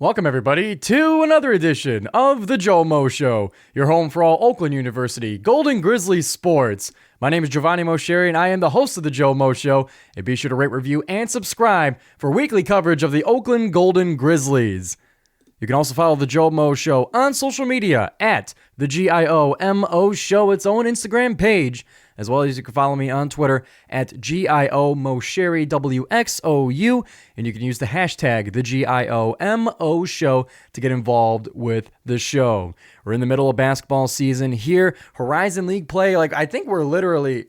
Welcome, everybody, to another edition of the GioMoShow, your home for all Oakland University Golden Grizzlies sports. My name is Giovanni Mosheri, and I am the host of the GioMoShow. And be sure to rate, review, and subscribe for weekly coverage of the Oakland Golden Grizzlies. You can also follow the GioMoShow on social media at the GioMO Show, its own Instagram page, as well as you can follow me on Twitter at GioMosheri, WXOU, and you can use the hashtag the GioMO Show to get involved with the show. We're in the middle of basketball season here. Horizon League play, I think we're literally...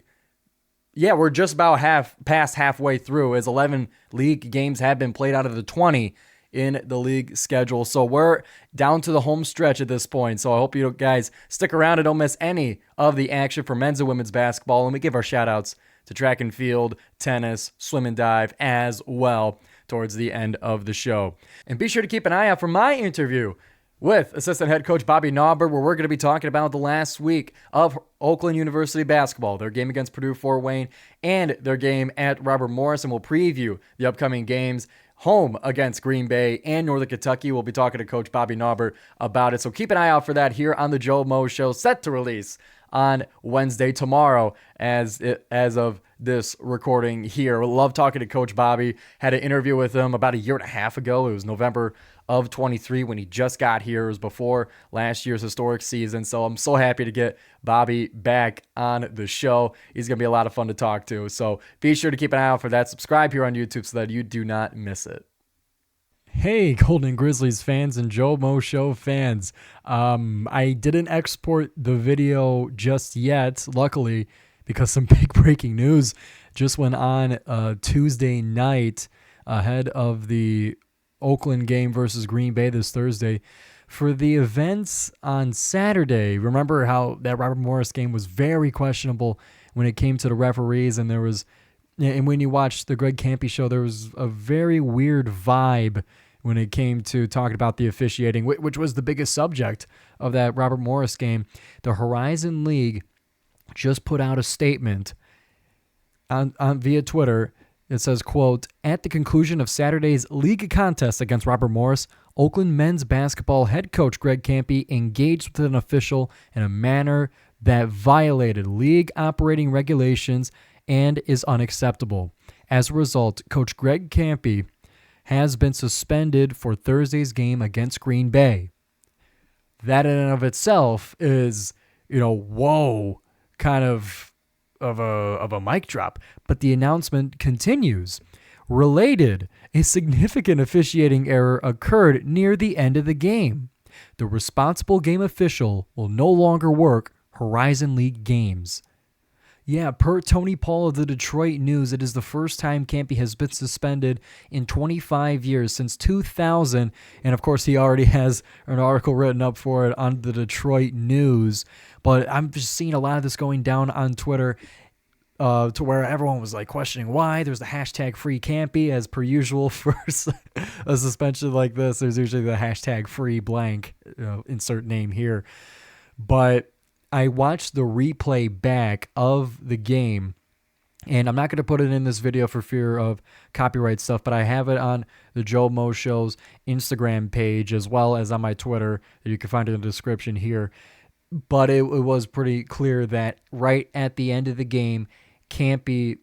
Yeah, we're just about past halfway through, as 11 league games have been played out of the 20 in the league schedule. So we're down to the home stretch at this point. So I hope you guys stick around and don't miss any of the action for men's and women's basketball. And we give our shout outs to track and field, tennis, swim and dive as well towards the end of the show. And be sure to keep an eye out for my interview with assistant head coach Bobby Nauber, where we're going to be talking about the last week of Oakland University basketball, their game against Purdue Fort Wayne and their game at Robert Morris. And we'll preview the upcoming games home against Green Bay and Northern Kentucky. We'll be talking to Coach Bobby Nauber about it. So keep an eye out for that here on the GioMoShow, set to release on Wednesday tomorrow as of this recording here. We love talking to Coach Bobby. Had an interview with him about a year and a half ago. It was November of 23 when he just got here. It was before last year's historic season. So I'm so happy to get Bobby back on the show. He's going to be a lot of fun to talk to. So be sure to keep an eye out for that. Subscribe here on YouTube so that you do not miss it. Hey, Golden Grizzlies fans and GioMoShow fans. I didn't export the video just yet, luckily, because some big breaking news just went on Tuesday night ahead of the Oakland game versus Green Bay this Thursday. For the events on Saturday, remember how that Robert Morris game was very questionable when it came to the referees, and when you watched the Greg Campy show, there was a very weird vibe when it came to talking about the officiating, which was the biggest subject of that Robert Morris game. The Horizon League just put out a statement on via Twitter. It says, quote, "At the conclusion of Saturday's league contest against Robert Morris, Oakland men's basketball head coach Greg Campy engaged with an official in a manner that violated league operating regulations and is unacceptable. As a result, Coach Greg Campy has been suspended for Thursday's game against Green Bay." That in and of itself is, whoa, kind of a mic drop. But the announcement continues. Related, a significant officiating error occurred near the end of the game. The responsible game official will no longer work Horizon League games. Yeah, per Tony Paul of the Detroit News, it is the first time Campy has been suspended in 25 years, since 2000. And of course, he already has an article written up for it on the Detroit News. But I'm just seeing a lot of this going down on Twitter to where everyone was questioning why. There's the hashtag free Campy, as per usual for a suspension like this. There's usually the hashtag free blank, insert name here. But I watched the replay back of the game, and I'm not going to put it in this video for fear of copyright stuff, but I have it on the GioMoShow's Instagram page as well as on my Twitter. You can find it in the description here. But it was pretty clear that right at the end of the game, Campy,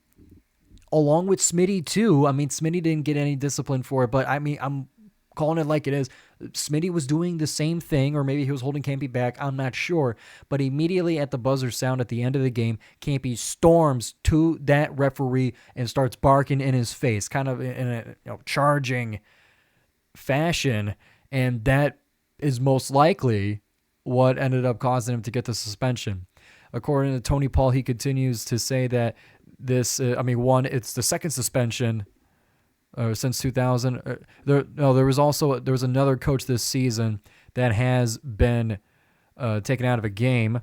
along with Smitty too, Smitty didn't get any discipline for it, but I'm calling it like it is. Smitty was doing the same thing, or maybe he was holding Campy back. I'm not sure. But immediately at the buzzer sound at the end of the game, Campy storms to that referee and starts barking in his face, kind of in a charging fashion. And that is most likely what ended up causing him to get the suspension. According to Tony Paul, he continues to say that this, it's the second suspension since 2000. There was another coach this season that has been taken out of a game.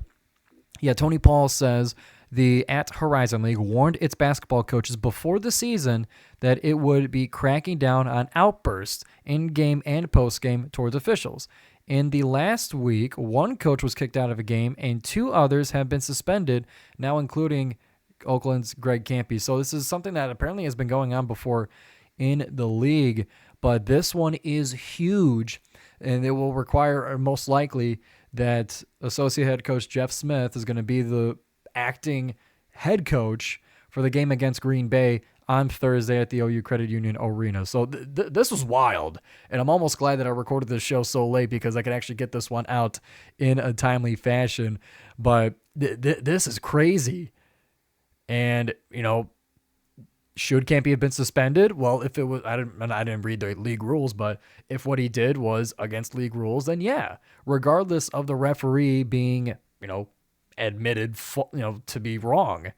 Yeah, Tony Paul says the Horizon League warned its basketball coaches before the season that it would be cracking down on outbursts in-game and post-game towards officials. In the last week, one coach was kicked out of a game and two others have been suspended, now including Oakland's Greg Campy. So this is something that apparently has been going on before in the league. but this one is huge, and it will require, most likely, that associate head coach Jeff Smith is going to be the acting head coach for the game against Green Bay on Thursday at the OU Credit Union Arena. So this was wild, and I'm almost glad that I recorded this show so late because I could actually get this one out in a timely fashion. But this is crazy. And, should Campy have been suspended? Well, if it was, I didn't read the league rules, but if what he did was against league rules, then yeah, regardless of the referee being, admitted, to be wrong,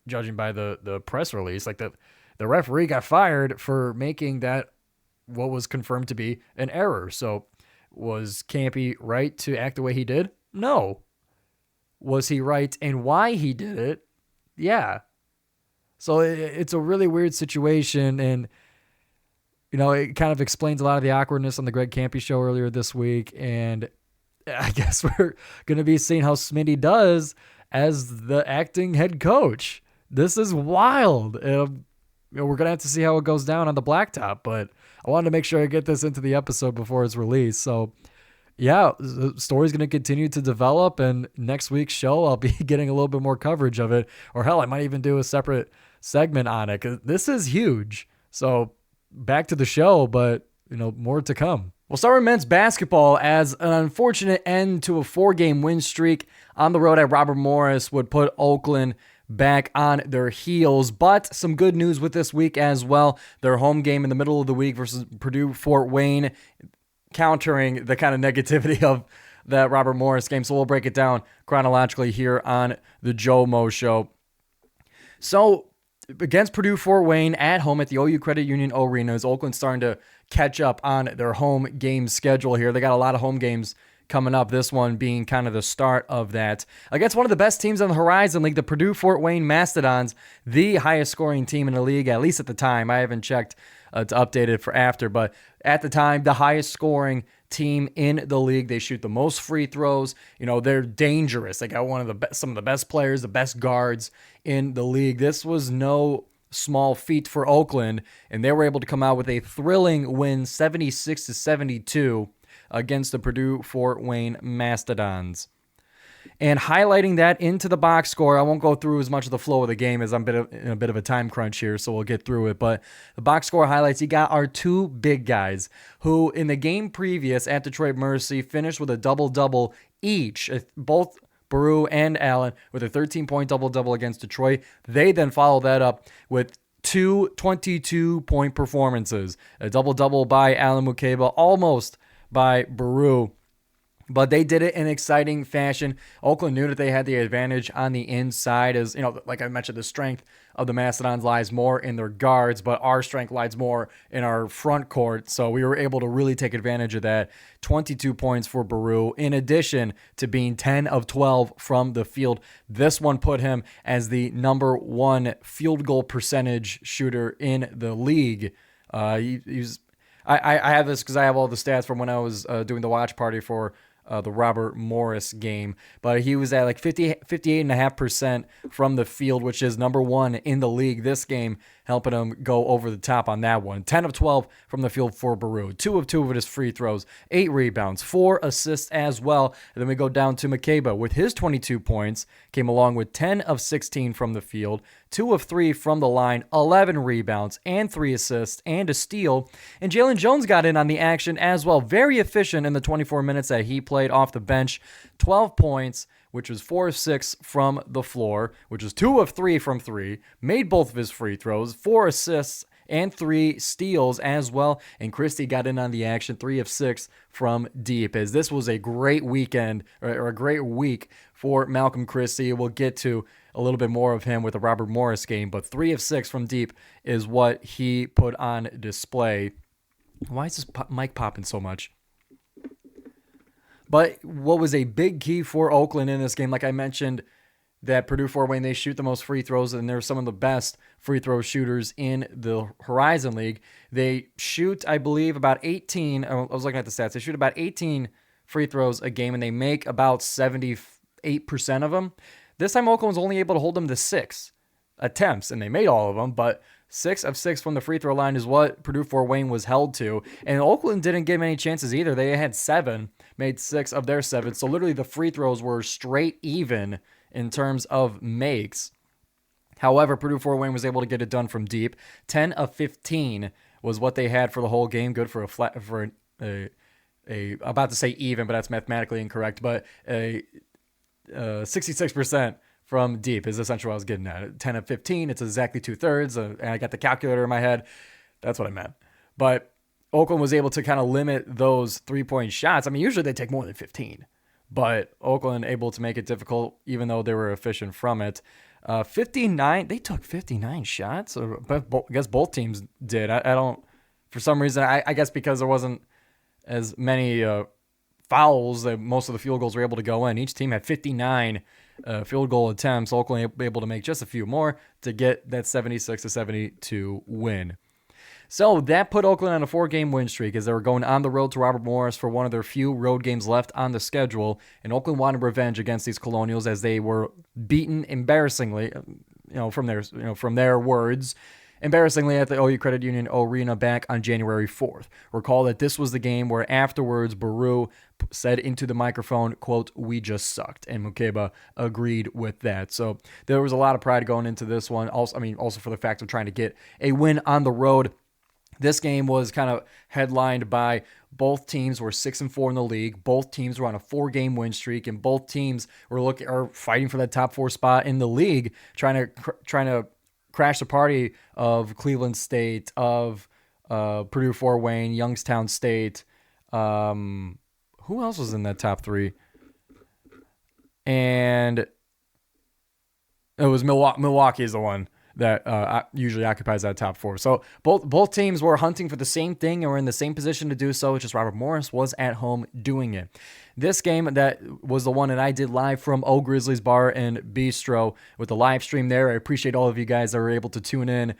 judging by the press release, like the referee got fired for making that what was confirmed to be an error. So was Campy right to act the way he did? No. Was he right in why he did it? Yeah. So it's a really weird situation, and it kind of explains a lot of the awkwardness on the Greg Campy show earlier this week, and I guess we're going to be seeing how Smitty does as the acting head coach. This is wild. We're going to have to see how it goes down on the blacktop, but I wanted to make sure I get this into the episode before it's released. So yeah, the story's going to continue to develop, and next week's show, I'll be getting a little bit more coverage of it, or hell, I might even do a separate segment on it, because this is huge. So back to the show, but more to come. We'll start with men's basketball, as an unfortunate end to a 4-game win streak on the road at Robert Morris would put Oakland back on their heels. But some good news with this week as well. Their home game in the middle of the week versus Purdue Fort Wayne, countering the kind of negativity of that Robert Morris game. So we'll break it down chronologically here on the GioMoShow. So against Purdue Fort Wayne at home at the OU Credit Union Arena, is Oakland starting to catch up on their home game schedule here. They got a lot of home games coming up, this one being kind of the start of that. Against one of the best teams on the Horizon League, the Purdue Fort Wayne Mastadons, the highest scoring team in the league, at least at the time. I haven't checked to update it for after, but at the time, the highest scoring team in the league. They shoot the most free throws. They're dangerous. They got some of the best players, the best guards in the league. This was no small feat for Oakland, and they were able to come out with a thrilling win, 76-72, against the Purdue Fort Wayne Mastadons. And highlighting that into the box score, I won't go through as much of the flow of the game as I'm in a bit of a time crunch here, so we'll get through it. But the box score highlights, you got our two big guys who in the game previous at Detroit Mercy finished with a double-double each, both Baru and Allen with a 13-point double-double against Detroit. They then followed that up with two 22-point performances, a double-double by Allen Mukeba, almost by Baru. But they did it in exciting fashion. Oakland knew that they had the advantage on the inside, as like I mentioned, the strength of the Mastodons lies more in their guards, but our strength lies more in our front court. So we were able to really take advantage of that. 22 points for Baru, in addition to being 10 of 12 from the field. This one put him as the number one field goal percentage shooter in the league. I have this because I have all the stats from when I was doing the watch party for the Robert Morris game, but he was at like 58.5% from the field, which is number one in the league this game, helping him go over the top on that one. 10 of 12 from the field for Baru, 2 of 2 of his free throws, 8 rebounds, 4 assists as well. And then we go down to Mukeba with his 22 points, came along with 10 of 16 from the field, 2 of 3 from the line, 11 rebounds, and 3 assists, and a steal. And Jalen Jones got in on the action as well. Very efficient in the 24 minutes that he played off the bench. 12 points, which was 4 of 6 from the floor, which was 2 of 3 from 3, made both of his free throws, 4 assists, and 3 steals as well. And Christie got in on the action, 3 of 6 from deep, as this was a great weekend, or a great week for Malcolm Christie. We'll get to a little bit more of him with the Robert Morris game, but 3 of 6 from deep is what he put on display. Why is this mic popping so much? But what was a big key for Oakland in this game, like I mentioned, that Purdue Fort Wayne, they shoot the most free throws, and they're some of the best free throw shooters in the Horizon League. They shoot, I believe, about 18. I was looking at the stats. They shoot about 18 free throws a game, and they make about 78% of them. This time, Oakland was only able to hold them to 6 attempts, and they made all of them, but 6 of 6 from the free throw line is what Purdue Fort Wayne was held to. And Oakland didn't give many chances either. They had 7, made 6 of their 7. So literally the free throws were straight even in terms of makes. However, Purdue Fort Wayne was able to get it done from deep. 10 of 15 was what they had for the whole game. Good for a flat, for a about to say even, but that's mathematically incorrect. But a 66% from deep is essentially what I was getting at. 10 of 15, it's exactly 2/3. And I got the calculator in my head. That's what I meant. But Oakland was able to kind of limit those 3-point shots. I mean, usually they take more than 15. But Oakland able to make it difficult, even though they were efficient from it. 59, they took 59 shots. I guess both teams did. I don't, for some reason, I guess because there wasn't as many fouls, that most of the field goals were able to go in. Each team had 59 field goal attempts. Oakland able to make just a few more to get that 76-72 win. So that put Oakland on a 4-game win streak as they were going on the road to Robert Morris for one of their few road games left on the schedule. And Oakland wanted revenge against these Colonials as they were beaten embarrassingly, from their words, embarrassingly at the OU Credit Union Arena back on January 4th. Recall that this was the game where afterwards Baru said into the microphone, quote, "We just sucked." And Mukeba agreed with that. So there was a lot of pride going into this one. Also for the fact of trying to get a win on the road. This game was kind of headlined by both teams were 6-4 in the league. Both teams were on a 4-game win streak, and both teams are fighting for that top 4 spot in the league, trying to crash the party of Cleveland State, of Purdue Fort Wayne, Youngstown State. Who else was in that top 3? And it was Milwaukee is the one that usually occupies that top 4. So both teams were hunting for the same thing and were in the same position to do so. It's just Robert Morris was at home doing it. This game, that was the one that I did live from O Grizzlies Bar and Bistro with the live stream there. I appreciate all of you guys that were able to tune in,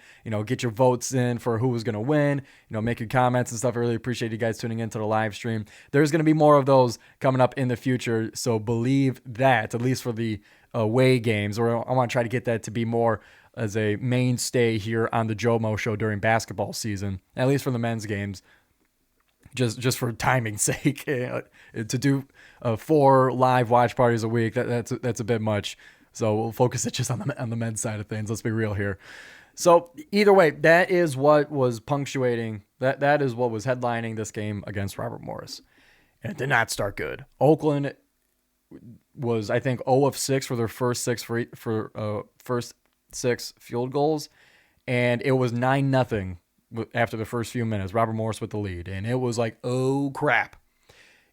get your votes in for who was going to win, make your comments and stuff. I really appreciate you guys tuning into the live stream. There's going to be more of those coming up in the future, so believe that, at least for the away games, or I want to try to get that to be more as a mainstay here on the GioMoShow during basketball season, at least for the men's games, just for timing's sake. To do 4 live watch parties a week, that's a bit much. So we'll focus it just on the men's side of things. Let's be real here. So either way, that is what was punctuating, that is what was headlining this game against Robert Morris. And it did not start good. Oakland was, I think, 0 of 6 for their first 6 field goals, and it was 9-0 after the first few minutes. Robert Morris with the lead, and it was like, oh crap.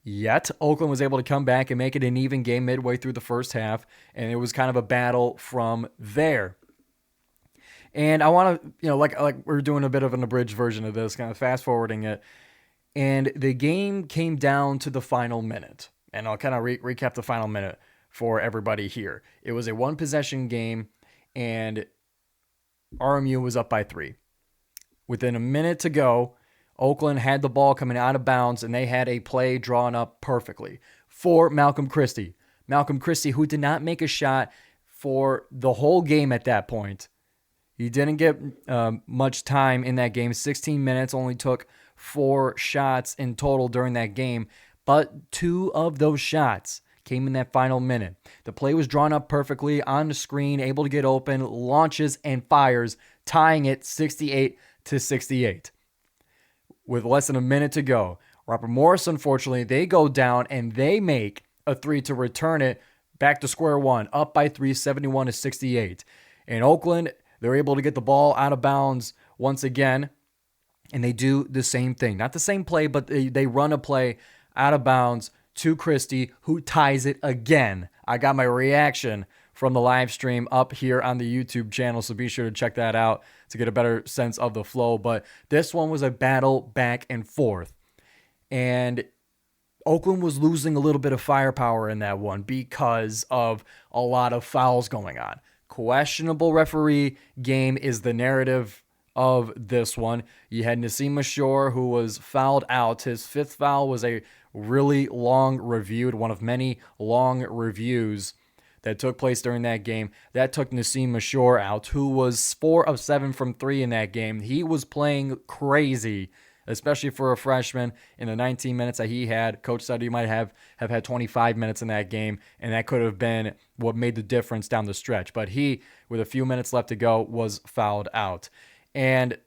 Yet Oakland was able to come back and make it an even game midway through the first half, and it was kind of a battle from there. And I want to, like we're doing a bit of an abridged version of this, kind of fast forwarding it, and the game came down to the final minute, and I'll kind of recap the final minute for everybody here. It was a 1-possession game, and RMU was up by 3. Within a minute to go, Oakland had the ball coming out of bounds, and they had a play drawn up perfectly for Malcolm Christie. Malcolm Christie, who did not make a shot for the whole game at that point. He didn't get much time in that game. 16 minutes, only took 4 shots in total during that game, but 2 of those shots came in that final minute. The play was drawn up perfectly on the screen, able to get open, launches and fires, tying it 68-68. With less than a minute to go, Robert Morris, unfortunately, they go down and they make a 3 to return it back to square one, up by 3, 71-68. And Oakland, they're able to get the ball out of bounds once again, and they do the same thing. Not the same play, but they run a play out of bounds to Christie, who ties it again. I got my reaction from the live stream up here on the YouTube channel, so be sure to check that out to get a better sense of the flow. But this one was a battle back and forth, and Oakland was losing a little bit of firepower in that one because of a lot of fouls going on. Questionable referee game is the narrative of this one. You had Nassim Mashore, who was fouled out. His 5th foul was a really long reviewed, one of many long reviews that took place during that game. That took Nassim Mashur out, who was 4 of 7 from 3 in that game. He was playing crazy, especially for a freshman. In the 19 minutes that he had, Coach said he might have had 25 minutes in that game, and that could have been what made the difference down the stretch. But he, with a few minutes left to go, was fouled out. And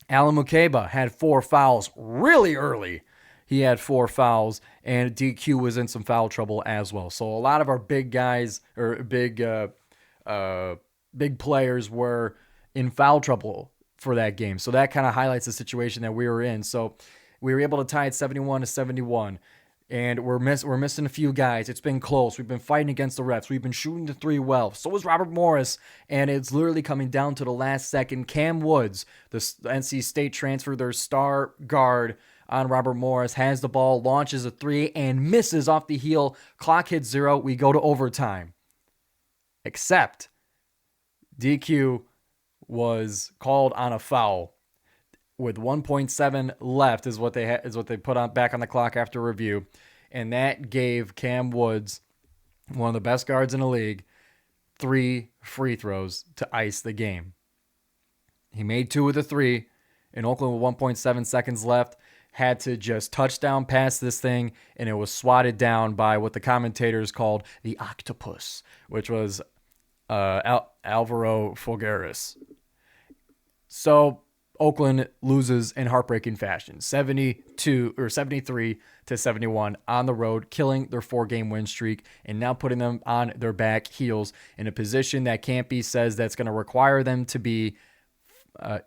Alan Mukeba had 4 fouls really early. He had 4 fouls, and DQ was in some foul trouble as well. So a lot of our big guys, or big players, were in foul trouble for that game. So that kind of highlights the situation that we were in. So we were able to tie it 71-71, and we're missing a few guys. It's been close. We've been fighting against the refs. We've been shooting the 3 well. So was Robert Morris, and it's literally coming down to the last second. Cam Woods, the NC State transfer, their star guard on Robert Morris, has the ball, launches a 3, and misses off the heel. Clock hits 0. We go to overtime. Except DQ was called on a foul with 1.7 left is what they put on back on the clock after review, and that gave Cam Woods, one of the best guards in the league, 3 free throws to ice the game. He made 2 with a 3, and Oakland with 1.7 seconds left had to just touchdown pass this thing, and it was swatted down by what the commentators called the octopus, which was Alvaro Figueres. So Oakland loses in heartbreaking fashion, 73-71 on the road, killing their 4-game win streak and now putting them on their back heels in a position that Campy says that's going to require them to be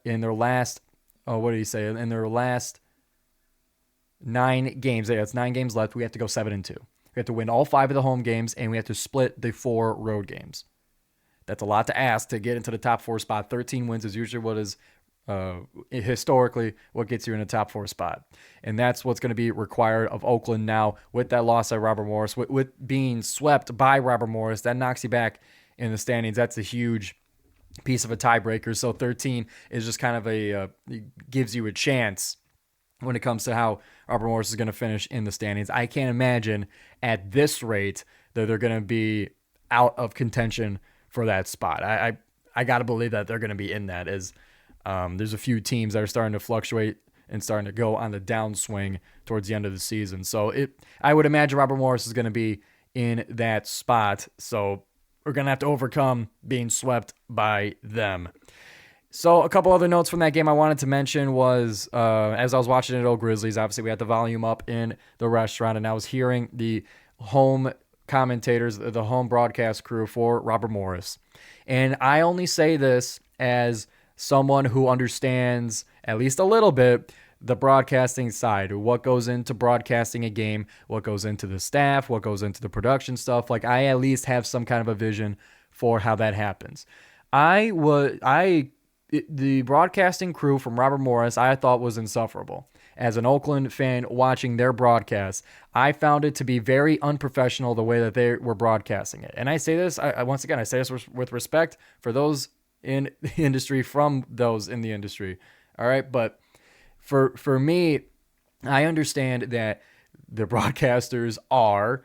in their last, in their last 9 games. Yeah, it's 9 games left. We have to go 7-2. We have to win all 5 of the home games, and we have to split the 4 road games. That's a lot to ask to get into the top 4 spot. 13 wins is usually what is historically what gets you in a top 4 spot. And that's what's going to be required of Oakland now with that loss at Robert Morris, with being swept by Robert Morris. That knocks you back in the standings. That's a huge piece of a tiebreaker. So 13 is just kind of it gives you a chance when it comes to how Robert Morris is going to finish in the standings. I can't imagine at this rate that they're going to be out of contention for that spot. I got to believe that they're going to be in that, as there's a few teams that are starting to fluctuate and starting to go on the downswing towards the end of the season. So I would imagine Robert Morris is going to be in that spot. So we're going to have to overcome being swept by them. So a couple other notes from that game I wanted to mention was, as I was watching it at Old Grizzlies, obviously we had the volume up in the restaurant, and I was hearing the home commentators, the home broadcast crew for Robert Morris. And I only say this as someone who understands at least a little bit the broadcasting side, what goes into broadcasting a game, what goes into the staff, what goes into the production stuff. Like, I at least have some kind of a vision for how that happens. The broadcasting crew from Robert Morris, I thought was insufferable. As an Oakland fan watching their broadcast, I found it to be very unprofessional the way that they were broadcasting it. And I say this, once again, I say this with respect for those in the industry, from those in the industry. All right. But for me, I understand that the broadcasters are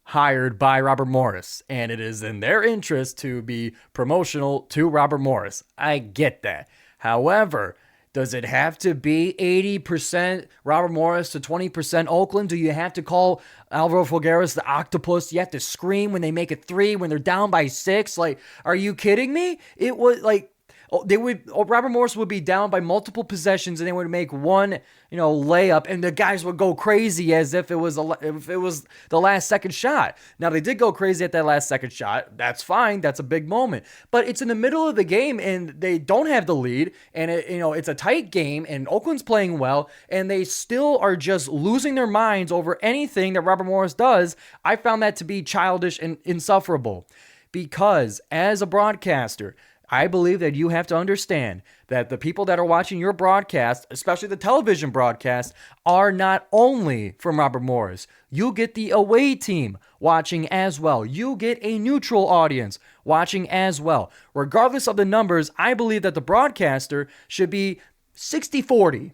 hired by Robert Morris, and it is in their interest to be promotional to Robert Morris. I get that. However, does it have to be 80% Robert Morris to 20% Oakland? Do you have to call Alvaro Figueres the octopus? You have to scream when they make a 3, when they're down by 6? Like, are you kidding me? It was like, Robert Morris would be down by multiple possessions, and they would make one, layup, and the guys would go crazy as if it was the last second shot. Now, they did go crazy at that last second shot. That's fine. That's a big moment. But it's in the middle of the game, and they don't have the lead, and it's a tight game, and Oakland's playing well, and they still are just losing their minds over anything that Robert Morris does. I found that to be childish and insufferable, because as a broadcaster, I believe that you have to understand that the people that are watching your broadcast, especially the television broadcast, are not only from Robert Morris. You get the away team watching as well. You get a neutral audience watching as well. Regardless of the numbers, I believe that the broadcaster should be 60-40.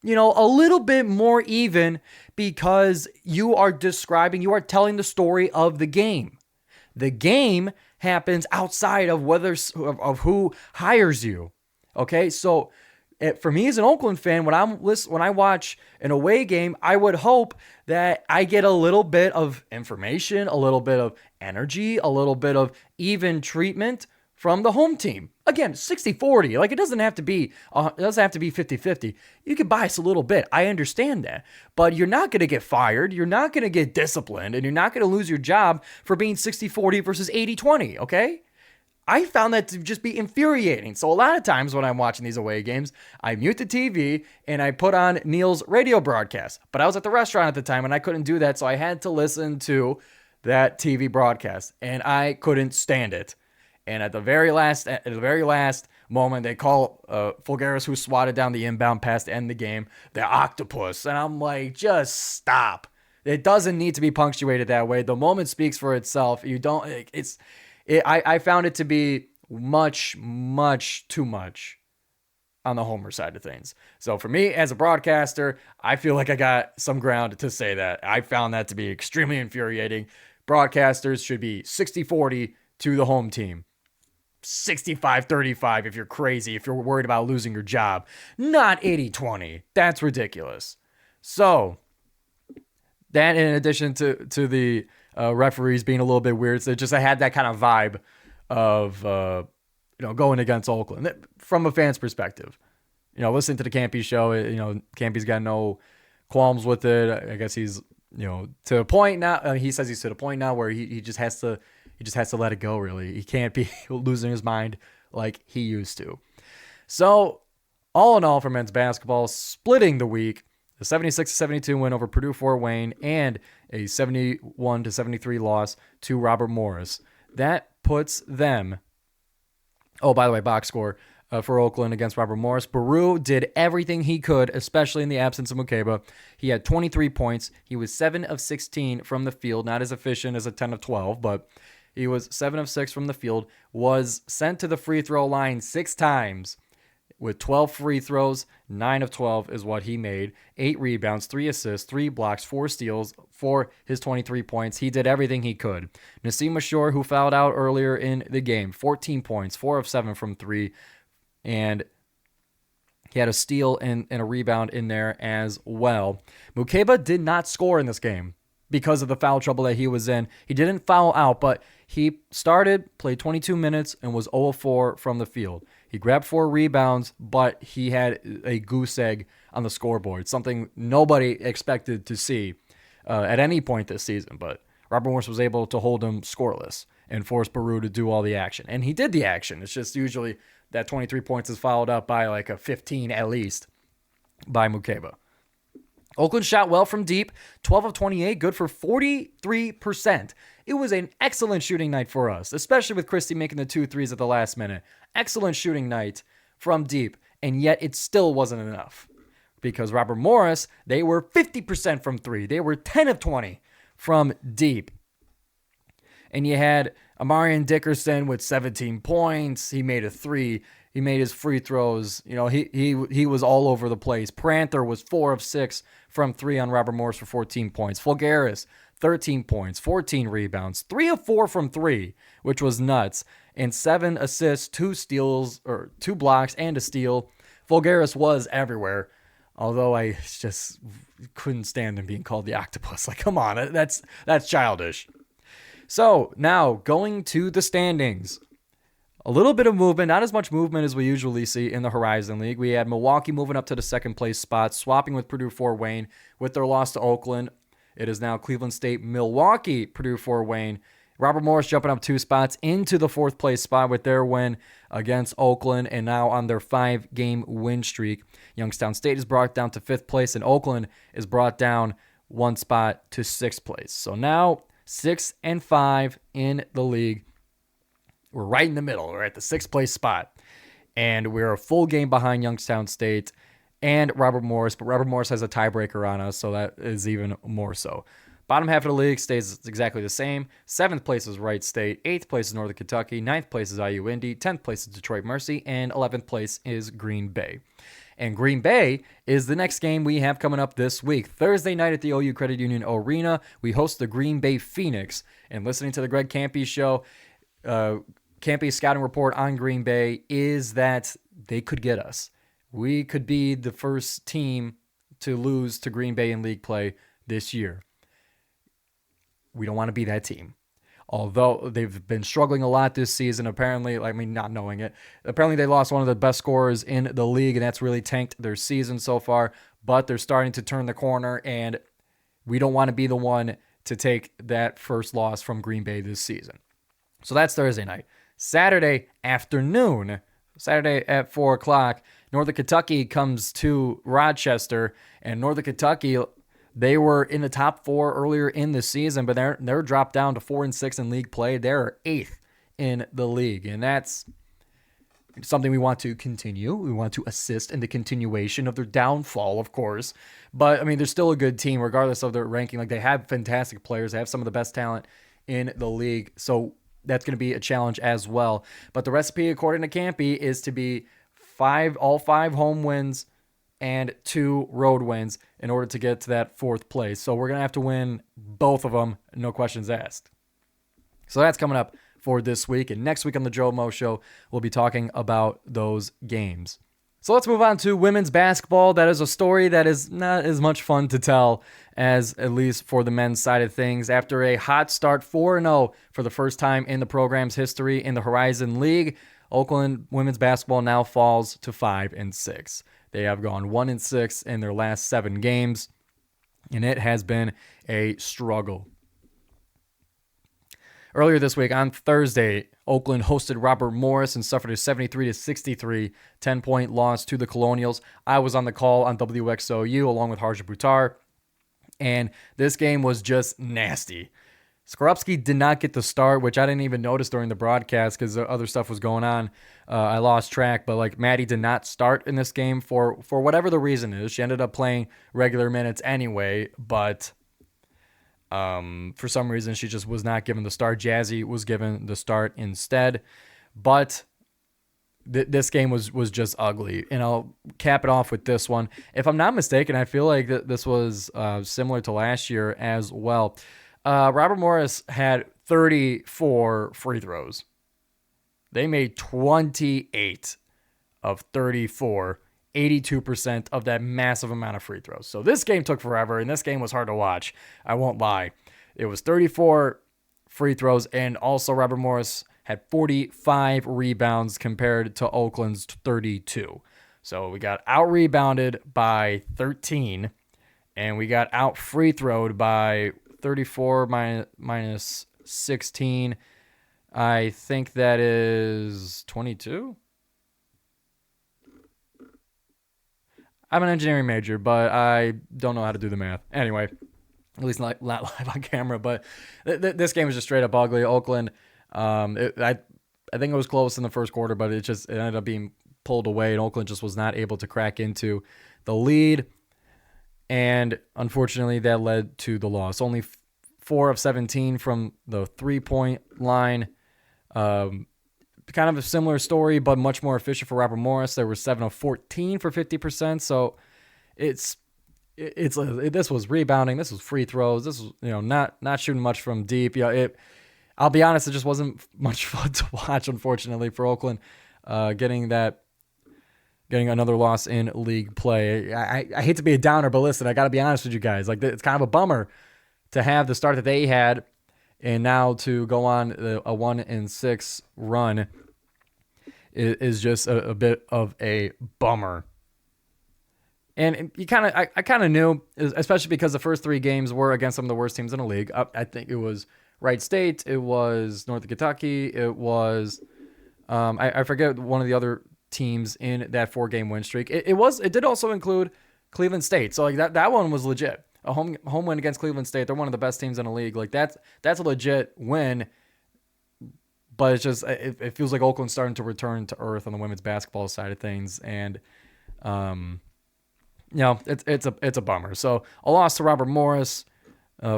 A little bit more even, because you are telling the story of the game. The game happens outside of of who hires you. Okay, so for me as an Oakland fan, when I watch an away game, I would hope that I get a little bit of information, a little bit of energy, a little bit of even treatment from the home team. Again, 60-40. Like, it doesn't have to be 50-50. You can bias a little bit. I understand that. But you're not going to get fired. You're not going to get disciplined. And you're not going to lose your job for being 60-40 versus 80-20, okay? I found that to just be infuriating. So a lot of times when I'm watching these away games, I mute the TV and I put on Neil's radio broadcast. But I was at the restaurant at the time and I couldn't do that. So I had to listen to that TV broadcast and I couldn't stand it. And at the very last moment, they call Fulgaris, who swatted down the inbound pass to end the game, the octopus. And I'm like, just stop. It doesn't need to be punctuated that way. The moment speaks for itself. I found it to be much, much too much on the homer side of things. So for me, as a broadcaster, I feel like I got some ground to say that. I found that to be extremely infuriating. Broadcasters should be 60-40 to the home team. 65-35 if you're crazy, if you're worried about losing your job. Not 80-20. That's ridiculous. So, that in addition to the referees being a little bit weird, so I had that kind of vibe of going against Oakland from a fan's perspective. Listening to the Campy show, Campy's got no qualms with it. I guess he's to a point now. He says he's to the point now where he just has to let it go. Really, he can't be losing his mind like he used to. So, all in all, for men's basketball, splitting the week. A 76-72 win over Purdue Fort Wayne and a 71-73 loss to Robert Morris. That puts them. Oh, by the way, box score for Oakland against Robert Morris. Baru did everything he could, especially in the absence of Mukeba. He had 23 points. He was 7 of 16 from the field, not as efficient as a 10 of 12, but he was 7 of 6 from the field. Was sent to the free throw line 6 times. With 12 free throws, 9 of 12 is what he made. 8 rebounds, 3 assists, 3 blocks, 4 steals for his 23 points. He did everything he could. Nassim Ashore, who fouled out earlier in the game, 14 points, 4 of 7 from 3. And he had a steal and a rebound in there as well. Mukeba did not score in this game because of the foul trouble that he was in. He didn't foul out, but he started, played 22 minutes, and was 0 of 4 from the field. He grabbed 4 rebounds, but he had a goose egg on the scoreboard, something nobody expected to see at any point this season. But Robert Morris was able to hold him scoreless and force Baru to do all the action. And he did the action. It's just usually that 23 points is followed up by like a 15 at least by Mukeba. Oakland shot well from deep, 12 of 28, good for 43%. It was an excellent shooting night for us, especially with Christie making the 2 threes at the last minute. Excellent shooting night from deep, and yet it still wasn't enough. Because Robert Morris, they were 50% from 3. They were 10 of 20 from deep. And you had Amarian Dickerson with 17 points. He made a 3. He made his free throws. He was all over the place. Pranther was 4 of 6 from 3 on Robert Morris for 14 points. Fulgaris, 13 points, 14 rebounds, 3 of 4 from 3, which was nuts, and 7 assists, 2 steals, or 2 blocks, and a steal. Fulgaris was everywhere, although I just couldn't stand him being called the octopus. Like, come on, that's childish. So, now, going to the standings. A little bit of movement, not as much movement as we usually see in the Horizon League. We had Milwaukee moving up to the second place spot, swapping with Purdue Fort Wayne with their loss to Oakland. It is now Cleveland State, Milwaukee, Purdue Fort Wayne. Robert Morris jumping up 2 spots into the 4th place spot with their win against Oakland and now on their 5-game win streak. Youngstown State is brought down to 5th place and Oakland is brought down 1 spot to 6th place. So now 6 and 5 in the league. We're right in the middle. We're at the 6th place spot. And we're a full game behind Youngstown State and Robert Morris. But Robert Morris has a tiebreaker on us, so that is even more so. Bottom half of the league stays exactly the same. 7th place is Wright State. 8th place is Northern Kentucky. 9th place is IU Indy. 10th place is Detroit Mercy. And 11th place is Green Bay. And Green Bay is the next game we have coming up this week. Thursday night at the OU Credit Union Arena, we host the Green Bay Phoenix. And listening to the Greg Campy show, Campy's scouting report on Green Bay is that they could get us. We could be the first team to lose to Green Bay in league play this year. We don't want to be that team. Although they've been struggling a lot this season, apparently, not knowing it, apparently they lost one of the best scorers in the league, and that's really tanked their season so far. But they're starting to turn the corner, and we don't want to be the one to take that first loss from Green Bay this season. So that's Thursday night. Saturday afternoon, Saturday at 4 o'clock, Northern Kentucky comes to Rochester, and Northern Kentucky, they were in the top 4 earlier in the season, but they're dropped down to 4-6 in league play. They're 8th in the league, and that's something we want to continue. We want to assist in the continuation of their downfall, of course. But, they're still a good team, regardless of their ranking. They have fantastic players. They have some of the best talent in the league, so that's going to be a challenge as well. But the recipe, according to Campy, is to be all 5 home wins and 2 road wins in order to get to that 4th place. So we're going to have to win both of them, no questions asked. So that's coming up for this week. And next week on the GioMo Show, we'll be talking about those games. So let's move on to women's basketball. That is a story that is not as much fun to tell as, at least for the men's side of things. After a hot start, 4-0 for the first time in the program's history in the Horizon League, Oakland women's basketball now falls to 5-6. They have gone 1-6 in their last 7 games, and it has been a struggle. Earlier this week, on Thursday, Oakland hosted Robert Morris and suffered a 73-63 10-point loss to the Colonials. I was on the call on WXOU along with Harja Buttar, and this game was just nasty. Skorupski did not get the start, which I didn't even notice during the broadcast because other stuff was going on. I lost track, but Maddie did not start in this game for whatever the reason is. She ended up playing regular minutes anyway, but for some reason she just was not given the start. Jazzy was given the start instead, but this game was just ugly. And I'll cap it off with this one. If I'm not mistaken, I feel like this was similar to last year as well. Robert Morris had 34 free throws. They made 28 of 34, 82% of that massive amount of free throws. So this game took forever, and this game was hard to watch. I won't lie. It was 34 free throws, and also Robert Morris had 45 rebounds compared to Oakland's 32. So we got out-rebounded by 13, and we got out-free throwed by 34 minus 16. I think that is 22. I'm an engineering major, but I don't know how to do the math. Anyway, at least not live on camera. But this game was just straight up ugly. Oakland, I think it was close in the first quarter, but it ended up being pulled away, and Oakland just was not able to crack into the lead. And unfortunately, that led to the loss. Only 4 of 17 from the 3-point line. Kind of a similar story, but much more efficient for Robert Morris. There were 7 of 14 for 50%. So this was rebounding. This was free throws. This was not shooting much from deep. I'll be honest, it just wasn't much fun to watch. Unfortunately for Oakland, getting another loss in league play. I hate to be a downer, but listen, I got to be honest with you guys. It's kind of a bummer to have the start that they had, and now to go on a 1-6 run is just a bit of a bummer. And I kind of knew, especially because the first 3 games were against some of the worst teams in the league. I think it was Wright State, it was Northern Kentucky, it was I forget one of the other teams in that 4-game win streak. It did also include Cleveland State, so that one was legit. A home win against Cleveland State. They're one of the best teams in the league. That's a legit win. But it's just it feels like Oakland's starting to return to earth on the women's basketball side of things, and it's a bummer. So a loss to Robert Morris.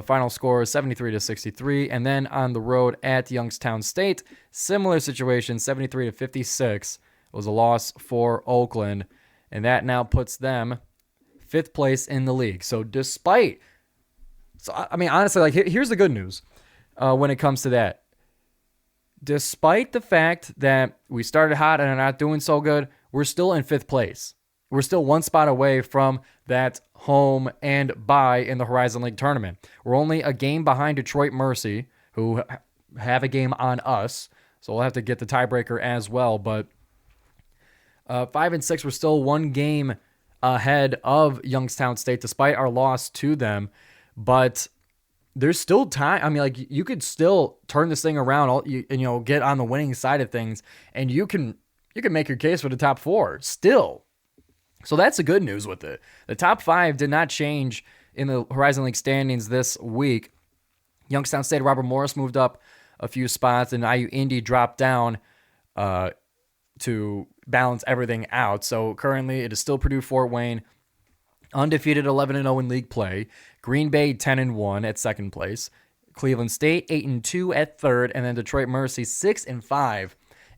Final score 73-63, and then on the road at Youngstown State, similar situation, 73-56 was a loss for Oakland. and that now puts them 5th place in the league. So honestly, like here's the good news when it comes to that. Despite the fact that we started hot and are not doing so good, we're still in 5th place. We're still 1 spot away from that home and bye in the Horizon League tournament. We're only a game behind Detroit Mercy, who have a game on us. So we'll have to get the tiebreaker as well. But 5 and 6, we're still 1 game ahead of Youngstown State, despite our loss to them. But there's still time. I mean, like, you could still turn this thing around and get on the winning side of things, and you can make your case for the top 4 still. So that's the good news with it. The top 5 did not change in the Horizon League standings this week. Youngstown State, Robert Morris moved up a few spots, and IU Indy dropped down to balance everything out. So currently it is still Purdue Fort Wayne, undefeated 11-0 in league play. Green Bay 10-1 at 2nd place. Cleveland State 8-2 at 3rd, and then Detroit Mercy 6-5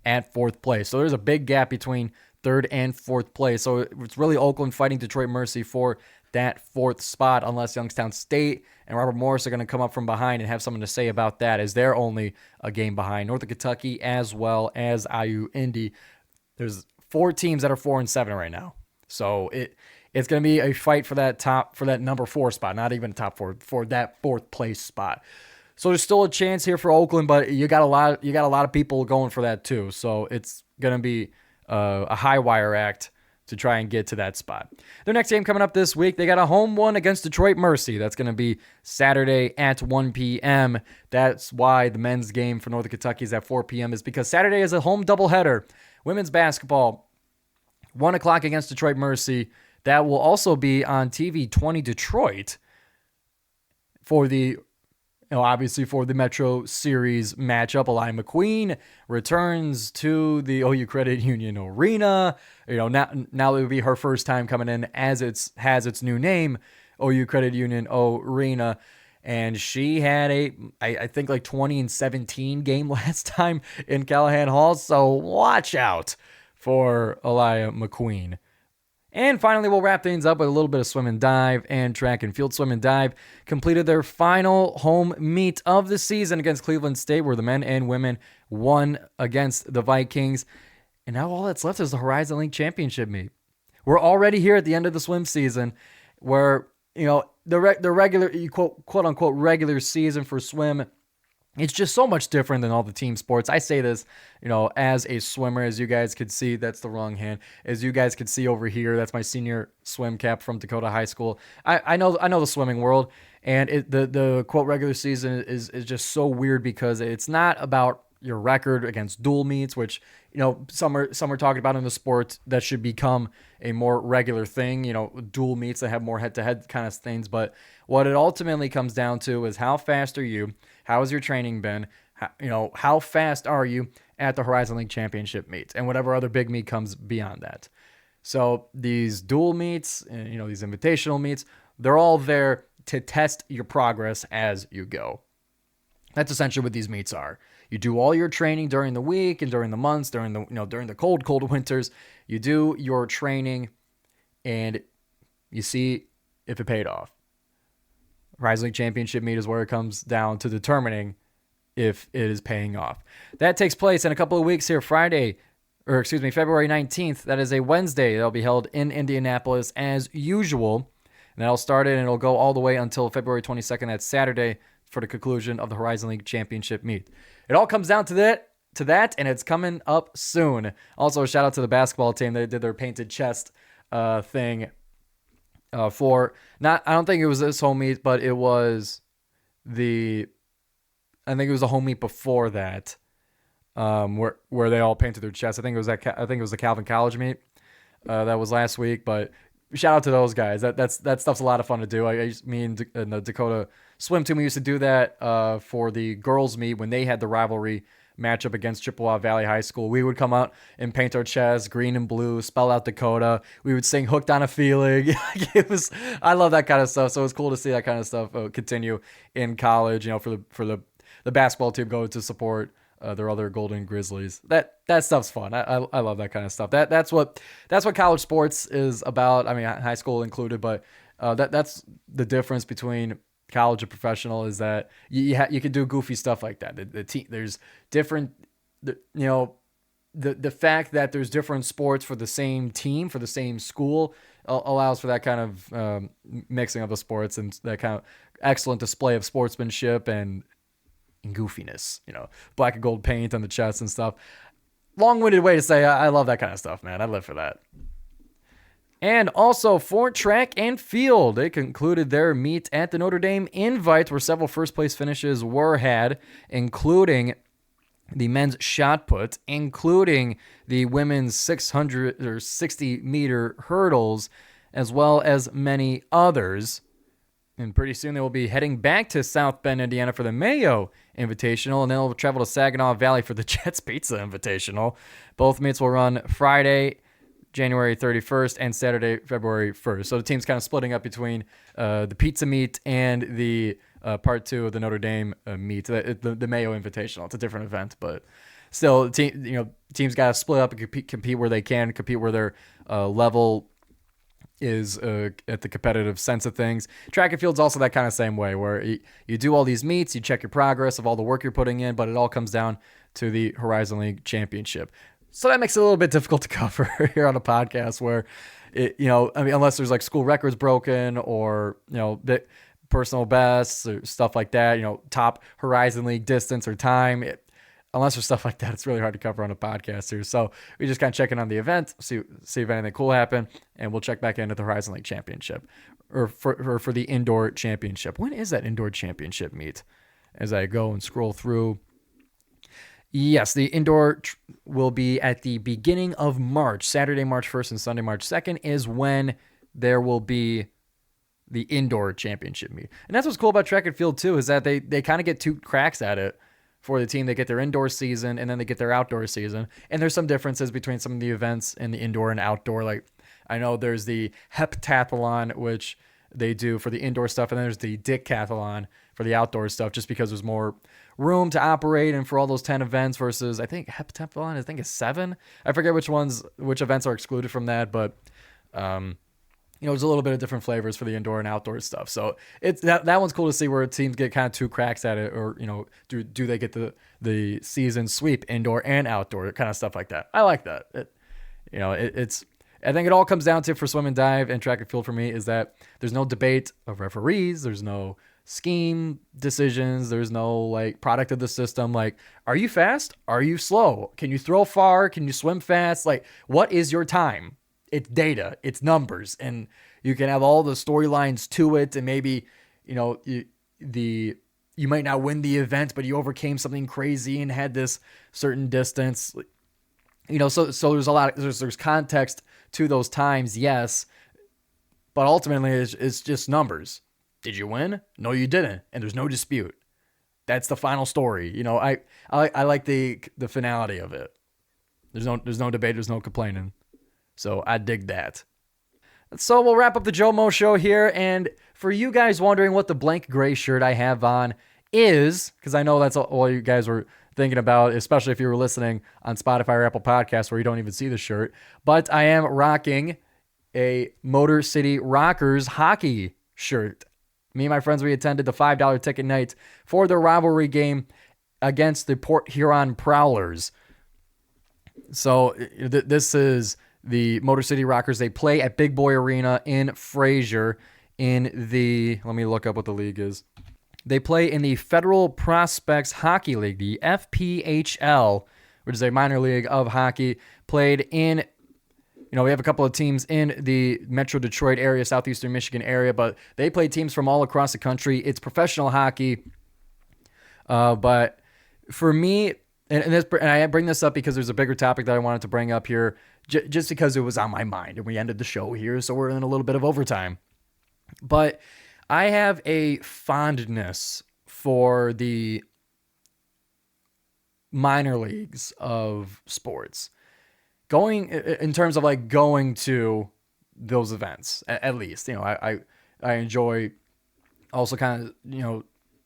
at 4th place. So there's a big gap between 3rd and 4th place. So it's really Oakland fighting Detroit Mercy for that 4th spot, unless Youngstown State and Robert Morris are going to come up from behind and have something to say about that, as they're only a game behind Northern Kentucky as well as IU Indy. There's 4 teams that are 4-7 right now. So it's going to be a fight for that number 4 spot, not even top 4, for that 4th place spot. So there's still a chance here for Oakland, but you got a lot of people going for that too. So it's going to be a high wire act to try and get to that spot. Their next game coming up this week, they got a home one against Detroit Mercy. That's going to be Saturday at 1 p.m. That's why the men's game for Northern Kentucky is at 4 p.m. is because Saturday is a home doubleheader. Women's basketball, 1 o'clock against Detroit Mercy. That will also be on TV 20 Detroit for the obviously for the Metro Series matchup. Aliyah McQueen returns to the OU Credit Union Arena. Now it would be her first time coming in as has its new name, OU Credit Union Arena. And she had I think like 20-17 game last time in Callahan Hall. So watch out for Aliyah McQueen. And finally, we'll wrap things up with a little bit of swim and dive and track and field. Swim and dive completed their final home meet of the season against Cleveland State, where the men and women won against the Vikings. And now all that's left is the Horizon League Championship meet. We're already here at the end of the swim season, where the regular quote unquote regular season for swim. It's just so much different than all the team sports. I say this, as a swimmer, as you guys could see, that's the wrong hand. As you guys could see over here, that's my senior swim cap from Dakota High School. I know the swimming world, and the quote regular season is just so weird because it's not about your record against dual meets, which some are talking about in the sport that should become a more regular thing. Dual meets that have more head-to-head kind of things. But what it ultimately comes down to is how fast are you? How has your training been? How fast are you at the Horizon League Championship meets and whatever other big meet comes beyond that? So these dual meets and these invitational meets, they're all there to test your progress as you go. That's essentially what these meets are. You do all your training during the week and during the months, during the cold winters. You do your training and you see if it paid off. Horizon League Championship meet is where it comes down to determining if it is paying off. That takes place in a couple of weeks here, February 19th. That is a Wednesday. That'll be held in Indianapolis as usual. And that'll start it and it'll go all the way until February 22nd. That's Saturday for the conclusion of the Horizon League Championship meet. It all comes down to that, and it's coming up soon. Also, a shout out to the basketball team. They did their painted chest thing I don't think it was this home meet, but it was I think it was a home meet before that, where they all painted their chest. I think it was the Calvin College meet that was last week. But shout out to those guys. That stuff's a lot of fun to do. Me and the Dakota swim team, we used to do that for the girls meet when they had the rivalry matchup against Chippewa Valley High School. We would come out and paint our chests green and blue, spell out Dakota. We would sing "Hooked on a Feeling." I love that kind of stuff. So it was cool to see that kind of stuff continue in college. For the basketball team go to support their other Golden Grizzlies. That stuff's fun. I love that kind of stuff. That's what college sports is about. I mean, high school included, but that's the difference between college and professional is that you can do goofy stuff like that. There's different, the fact that there's different sports for the same team, for the same school, allows for that kind of mixing of the sports and that kind of excellent display of sportsmanship and goofiness, black and gold paint on the chest and stuff. Long-winded way to say I love that kind of stuff, man. I live for that. And also for track and field, they concluded their meet at the Notre Dame Invite where several first-place finishes were had, including the men's shot put, including the women's 600 or 60-meter hurdles, as well as many others. And pretty soon they will be heading back to South Bend, Indiana for the Mayo Invitational, and then they'll travel to Saginaw Valley for the Jets Pizza Invitational. Both meets will run Friday, January 31st, and Saturday, February 1st. So the team's kind of splitting up between the pizza meet and the part 2 of the Notre Dame meet, the Mayo Invitational. It's a different event, but still, teams got to split up and compete where they can, compete where their level is at the competitive sense of things. Track and field's also that kind of same way, where you do all these meets, you check your progress of all the work you're putting in, but it all comes down to the Horizon League Championship. So that makes it a little bit difficult to cover here on a podcast where, unless there's like school records broken or, personal bests or stuff like that, top Horizon League distance or time. Unless there's stuff like that, it's really hard to cover on a podcast here. So we just kind of check in on the event, see if anything cool happened, and we'll check back into the Horizon League Championship or for the indoor championship. When is that indoor championship meet? As I go and scroll through. Yes, the indoor will be at the beginning of March. Saturday, March 1st and Sunday, March 2nd is when there will be the indoor championship meet. And that's what's cool about track and field too, is that they kind of get 2 cracks at it for the team. They get their indoor season and then they get their outdoor season. And there's some differences between some of the events in the indoor and outdoor. Like I know there's the heptathlon, which they do for the indoor stuff. And then there's the decathlon for the outdoor stuff, just because there's more room to operate and for all those 10 events versus I think heptathlon, I think is 7. I forget which events are excluded from that, but there's a little bit of different flavors for the indoor and outdoor stuff. So it's that one's cool to see where teams get kind of 2 cracks at it, or do they get the season sweep indoor and outdoor, kind of stuff like that. I like that. It's I think it all comes down to, for swim and dive and track and field for me, is that there's no debate of referees, there's no scheme decisions, there's no like product of the system. Like, are you fast? Are you slow? Can you throw far? Can you swim fast? Like, what is your time? It's data, it's numbers, and you can have all the storylines to it, and maybe, you might not win the event, but you overcame something crazy and had this certain distance. So there's a lot of, there's context to those times, yes, but ultimately it's just numbers. Did you win? No, you didn't, and there's no dispute. That's the final story. I like the finality of it. There's no debate, there's no complaining. So I dig that. So we'll wrap up the GioMo Show here. And for you guys wondering what the blank gray shirt I have on is, because I know that's all you guys were thinking about, especially if you were listening on Spotify or Apple Podcasts where you don't even see the shirt. But I am rocking a Motor City Rockers hockey shirt. Me and my friends, we attended the $5 ticket night for the rivalry game against the Port Huron Prowlers. So this is the Motor City Rockers. They play at Big Boy Arena in Fraser in the, let me look up what the league is. They play in the Federal Prospects Hockey League, the FPHL, which is a minor league of hockey, played in, we have a couple of teams in the Metro Detroit area, southeastern Michigan area, but they play teams from all across the country. It's professional hockey. But for me, and I bring this up because there's a bigger topic that I wanted to bring up here, just because it was on my mind, and we ended the show here, so we're in a little bit of overtime. But I have a fondness for the minor leagues of sports. In terms of like going to those events, at least, I enjoy also kind of,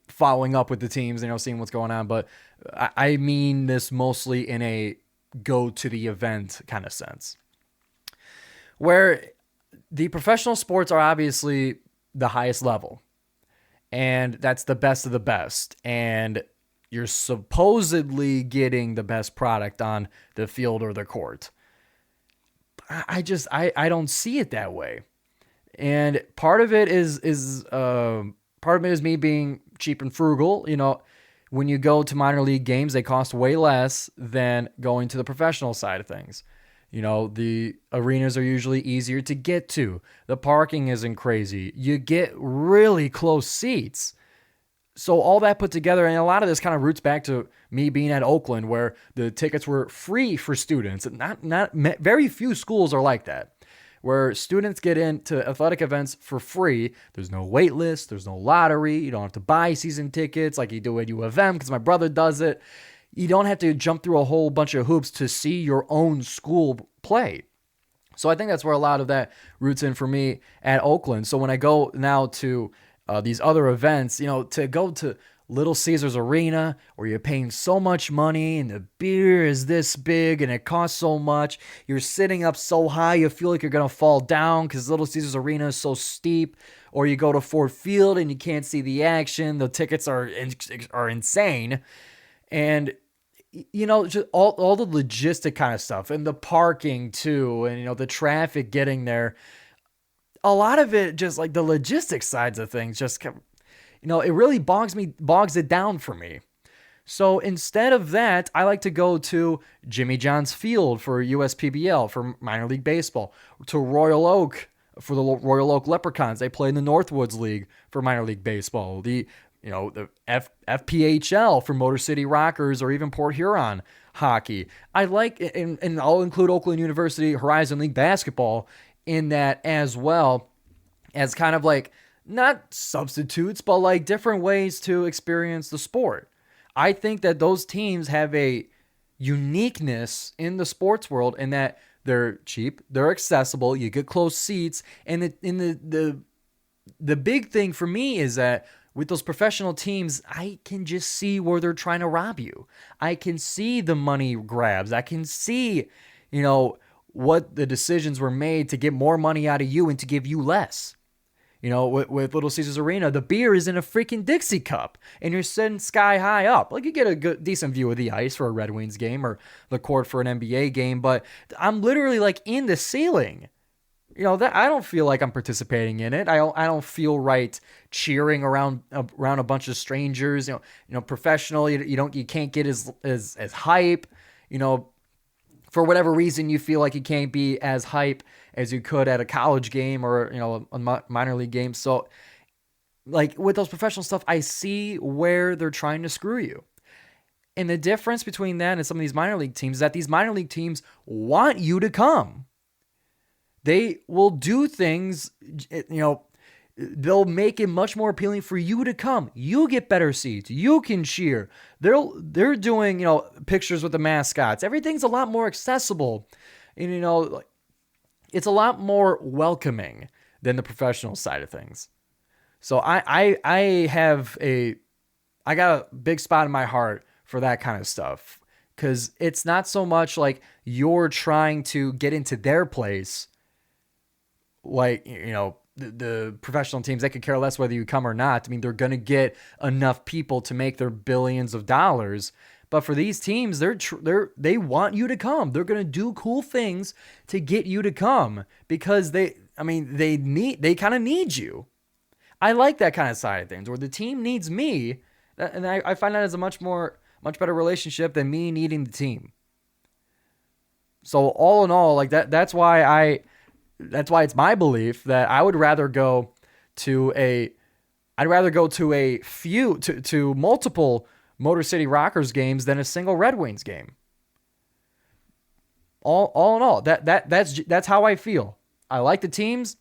following up with the teams, seeing what's going on. But I mean this mostly in a go to the event kind of sense, where the professional sports are obviously the highest level, and that's the best of the best. And you're supposedly getting the best product on the field or the court. I don't see it that way. And part of it is me being cheap and frugal. When you go to minor league games, they cost way less than going to the professional side of things. The arenas are usually easier to get to. The parking isn't crazy. You get really close seats. So all that put together, and a lot of this kind of roots back to me being at Oakland, where the tickets were free for students. Not very few schools are like that, where students get into athletic events for free. There's no wait list. There's no lottery. You don't have to buy season tickets like you do at U of M, because my brother does it. You don't have to jump through a whole bunch of hoops to see your own school play. So I think that's where a lot of that roots in for me at Oakland. So when I go now to these other events, to go to Little Caesars Arena, where you're paying so much money and the beer is this big and it costs so much, you're sitting up so high you feel like you're going to fall down because Little Caesars Arena is so steep. Or you go to Ford Field and you can't see the action. The tickets are insane. And just all the logistic kind of stuff, and the parking too, and the traffic getting there. A lot of it, just like the logistics sides of things, just it really bogs it down for me. So instead of that, I like to go to Jimmy John's Field for USPBL for minor league baseball, to Royal Oak for the Royal Oak Leprechauns. They play in the Northwoods League for minor league baseball. The FPHL for Motor City Rockers, or even Port Huron hockey. I like, and I'll include Oakland University Horizon League basketball in that as well, as kind of like, not substitutes, but like different ways to experience the sport. I think that those teams have a uniqueness in the sports world in that they're cheap, they're accessible, you get close seats, and the big thing for me is that with those professional teams, I can just see where they're trying to rob you. I can see the money grabs. I can see, what the decisions were made to get more money out of you and to give you less. With Little Caesars Arena, the beer is in a freaking Dixie cup, and you're sitting sky high up. Like, you get a decent view of the ice for a Red Wings game or the court for an NBA game, but I'm literally like in the ceiling. That I don't feel like I'm participating in it. I don't feel right cheering around a bunch of strangers. Professional. You can't get as hype. For whatever reason, you feel like you can't be as hype as you could at a college game or a minor league game. So, like with those professional stuff, I see where they're trying to screw you. And the difference between that and some of these minor league teams is that these minor league teams want you to come. They will do things, they'll make it much more appealing for you to come. You get better seats. You can cheer. They're doing, pictures with the mascots. Everything's a lot more accessible. And, it's a lot more welcoming than the professional side of things. So I got a big spot in my heart for that kind of stuff, because it's not so much like you're trying to get into their place. Like, the professional teams, they could care less whether you come or not. I mean, they're going to get enough people to make their billions of dollars. But for these teams, they want you to come. They're going to do cool things to get you to come, because they kind of need you. I like that kind of side of things, where the team needs me, and I find that as a much better relationship than me needing the team. So all in all, like that's why it's my belief that I would rather go to multiple Motor City Rockers games than a single Red Wings game. All in all, that's how I feel. I like the teams,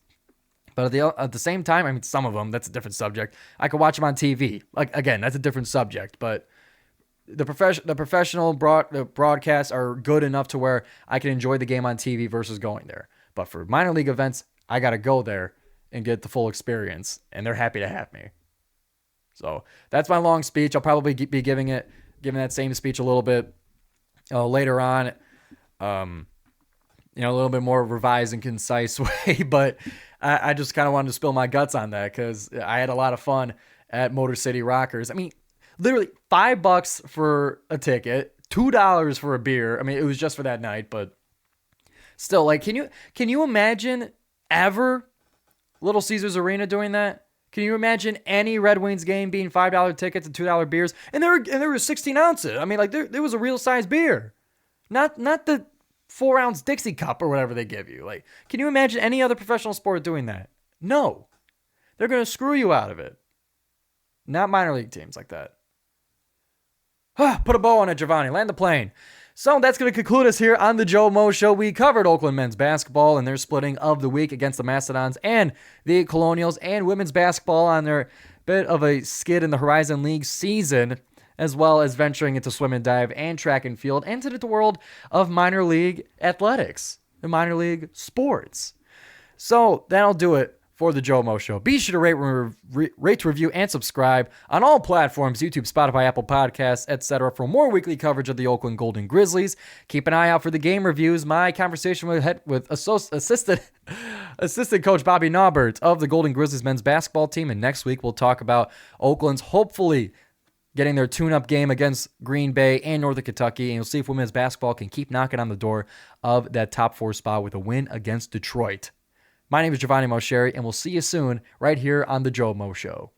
but at the same time, some of them, that's a different subject. I could watch them on TV. Like, again, that's a different subject, but the professional broadcasts are good enough to where I can enjoy the game on TV versus going there. But for minor league events, I got to go there and get the full experience, and they're happy to have me. So that's my long speech. I'll probably be giving that same speech a little bit later on, a little bit more revised and concise way. But I just kind of wanted to spill my guts on that because I had a lot of fun at Motor City Rockers. I mean, literally $5 for a ticket, $2 for a beer. I mean, it was just for that night, but still, like, can you imagine ever Little Caesars Arena doing that? Can you imagine any Red Wings game being $5 tickets and $2 beers? And there were 16 ounces. I mean, like there was a real size beer, not the 4-ounce Dixie cup or whatever they give you. Like, can you imagine any other professional sport doing that? No, they're gonna screw you out of it. Not minor league teams like that. Put a bow on it, Giovanni. Land the plane. So that's going to conclude us here on the Joe Mo Show. We covered Oakland men's basketball and their splitting of the week against the Mastadons and the Colonials, and women's basketball on their bit of a skid in the Horizon League season, as well as venturing into swim and dive and track and field and into the world of minor league athletics and minor league sports. So that'll do it for the Joe Mo Show. Be sure to rate, review, and subscribe on all platforms, YouTube, Spotify, Apple Podcasts, etc. for more weekly coverage of the Oakland Golden Grizzlies. Keep an eye out for the game reviews. My conversation with assistant coach Bobby Naubert of the Golden Grizzlies men's basketball team. And next week, we'll talk about Oakland's hopefully getting their tune-up game against Green Bay and Northern Kentucky. And you'll see if women's basketball can keep knocking on the door of that top 4 spot with a win against Detroit. My name is Giovanni Mosheri, and we'll see you soon right here on The Joe Mo Show.